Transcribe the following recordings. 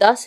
10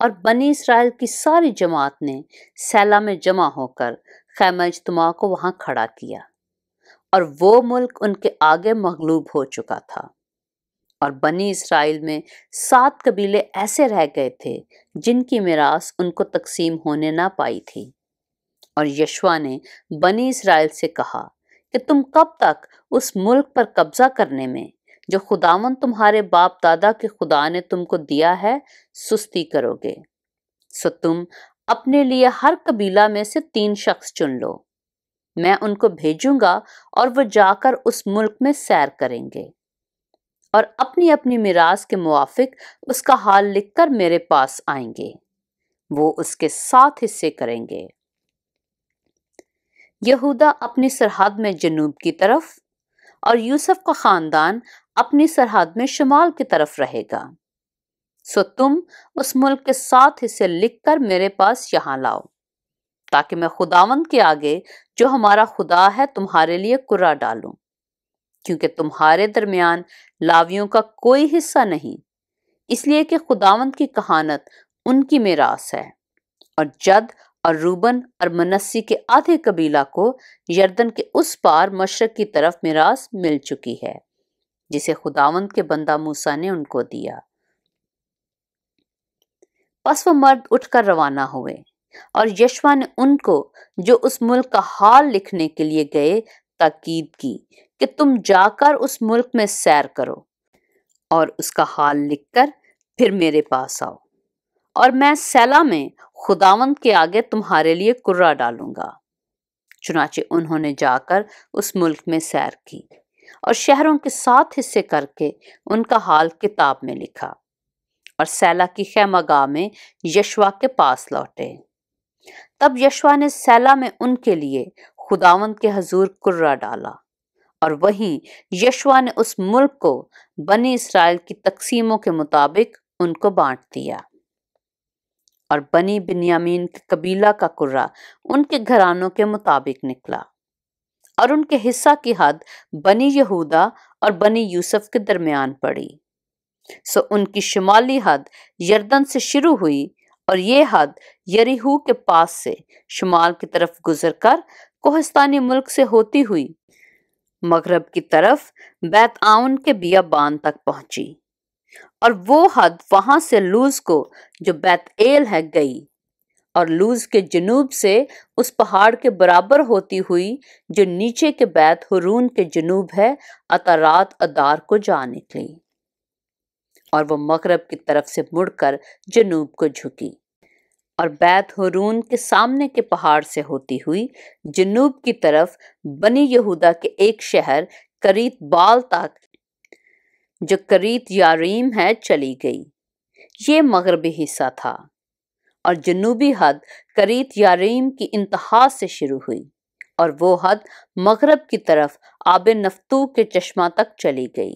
اور بنی اسرائیل کی ساری جماعت نے سیلا میں جمع ہو کر خیمہ اجتماع کو وہاں کھڑا کیا، اور وہ ملک ان کے آگے مغلوب ہو چکا تھا، اور بنی اسرائیل میں 7 قبیلے ایسے رہ گئے تھے جن کی میراث ان کو تقسیم ہونے نہ پائی تھی۔ اور یشوع نے بنی اسرائیل سے کہا کہ تم کب تک اس ملک پر قبضہ کرنے میں جو خداوند تمہارے باپ دادا کے خدا نے تم کو دیا ہے سستی کرو گے؟ سو تم اپنے لیے ہر قبیلہ میں سے 3 شخص چن لو، میں ان کو بھیجوں گا اور وہ جا کر اس ملک میں سیر کریں گے، اور اپنی اپنی میراث کے موافق اس کا حال لکھ کر میرے پاس آئیں گے، وہ اس کے 7 حصے کریں گے۔ یہودا اپنی سرحد میں جنوب کی طرف اور یوسف کا خاندان اپنی سرحد میں شمال کی طرف رہے گا۔ سو تم اس ملک کے 7 حصے لکھ کر میرے پاس یہاں لاؤ، تاکہ میں خداوند کے آگے جو ہمارا خدا ہے تمہارے لیے کرہ ڈالوں، کیونکہ تمہارے درمیان لاویوں کا کوئی حصہ نہیں، اس لیے کہ خداوند کی کہانت ان کی میراث ہے، اور جد اور روبن اور منسی کے آدھے قبیلہ کو یردن کے اس پار مشرق کی طرف میراث مل چکی ہے جسے خداوند کے بندہ موسیٰ نے ان کو دیا۔ پس وہ مرد اٹھ کر روانہ ہوئے، اور یشوع نے ان کو جو اس ملک کا حال لکھنے کے لیے گئے تاکید کی کہ تم جا کر اس ملک میں سیر کرو اور اس کا حال لکھ کر پھر میرے پاس آؤ، اور میں سیلا میں خداوند کے آگے تمہارے لیے کرہ ڈالوں گا۔ چنانچہ انہوں نے جا کر اس ملک میں سیر کی اور شہروں کے 7 حصے کر کے ان کا حال کتاب میں لکھا، اور سیلا کی خیمہ گاہ میں یشوع کے پاس لوٹے۔ تب یشوع نے سیلا میں ان کے لیے خداوند کے حضور کرہ ڈالا، اور وہیں یشوع نے اس ملک کو بنی اسرائیل کی تقسیموں کے مطابق ان کو بانٹ دیا۔ اور بنی بنیامین کے قبیلہ کا کرہ ان کے گھرانوں کے مطابق نکلا، اور ان کے حصہ کی حد بنی یہودا اور بنی یوسف کے درمیان پڑی۔ سو ان کی شمالی حد یردن سے شروع ہوئی، اور یہ حد یریحو کے پاس سے شمال کی طرف گزر کر کوہستانی ملک سے ہوتی ہوئی مغرب کی طرف بیت آون کے بیابان تک پہنچی، اور وہ حد وہاں سے لوز کو جو بیت ایل ہے گئی، اور لوز کے جنوب سے اس پہاڑ کے برابر ہوتی ہوئی جو نیچے کے بیت ہورون کے جنوب ہے اطارات ادار کو جا نکلی، اور وہ مغرب کی طرف سے مڑ کر جنوب کو جھکی، اور بیت ہورون کے سامنے کے پہاڑ سے ہوتی ہوئی جنوب کی طرف بنی یہودا کے ایک شہر کریت بال تک جو کریت یاریم ہے چلی گئی۔ یہ مغربی حصہ تھا، اور جنوبی حد کریت یاریم کی انتہا سے شروع ہوئی، اور وہ حد مغرب کی طرف آب نفتو کے چشمہ تک چلی گئی،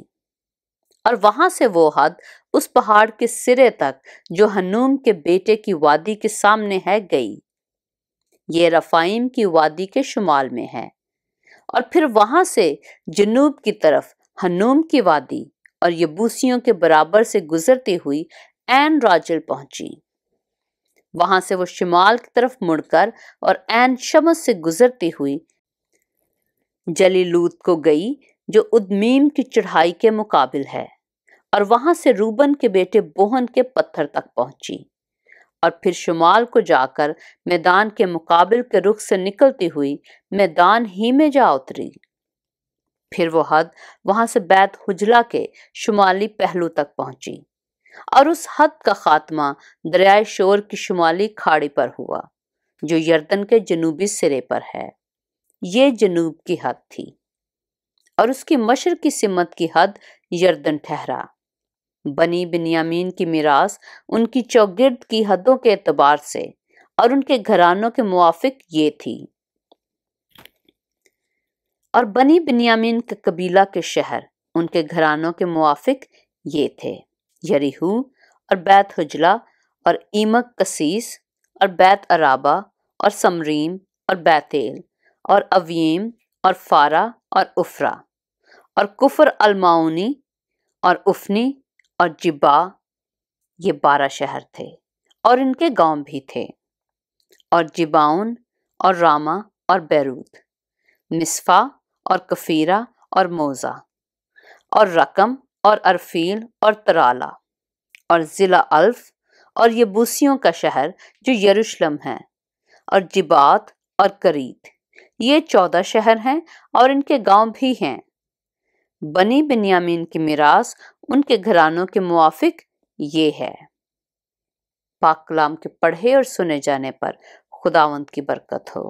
اور وہاں سے وہ حد اس پہاڑ کے سرے تک جو ہنوم کے بیٹے کی وادی کے سامنے ہے گئی، یہ رفائیم کی وادی کے شمال میں ہے، اور پھر وہاں سے جنوب کی طرف ہنوم کی وادی اور یبوسیوں کے برابر سے گزرتی ہوئی عین راجل پہنچی، وہاں سے وہ شمال کی طرف مڑ کر اور عین شمس سے گزرتی ہوئی جلیلوت کو گئی جو ادمیم کی چڑھائی کے مقابل ہے، اور وہاں سے روبن کے بیٹے بوہن کے پتھر تک پہنچی، اور پھر شمال کو جا کر میدان کے مقابل کے رخ سے نکلتی ہوئی میدان ہی میں جا اتری۔ پھر وہ حد وہاں سے بیت حجلہ کے شمالی پہلو تک پہنچی، اور اس حد کا خاتمہ دریائے شور کی شمالی کھاڑی پر ہوا جو یردن کے جنوبی سرے پر ہے، یہ جنوب کی حد تھی، اور اس کی مشرقی سمت کی حد یردن ٹھہرا۔ بنی بنیامین کی میراث ان کی چوگرد کی حدوں کے اعتبار سے اور ان کے گھرانوں کے موافق یہ تھی۔ اور بنی بنیامین کے قبیلہ کے شہر ان کے گھرانوں کے موافق یہ تھے: یریحو اور بیت حجلہ اور ایمک کسیس اور بیت عرابہ اور سمریم اور بیتیل اور اویم اور فارا اور افرا اور کفر المعونی اور افنی اور جبا، یہ 12 شہر تھے، اور ان کے گاؤں بھی تھے، اور جباؤن اور راما اور بیروت، مصفا اور کفیرہ اور موزہ، اور رقم اور ارفیل اور ترالہ، اور ضلع الف اور یبوسیوں کا شہر جو یروشلم ہے، اور جبات اور کریت، یہ 14 شہر ہیں اور ان کے گاؤں بھی ہیں۔ بنی بنیامین کی میراث ان کے گھرانوں کے موافق یہ ہے۔ پاک کلام کے پڑھے اور سنے جانے پر خداوند کی برکت ہو۔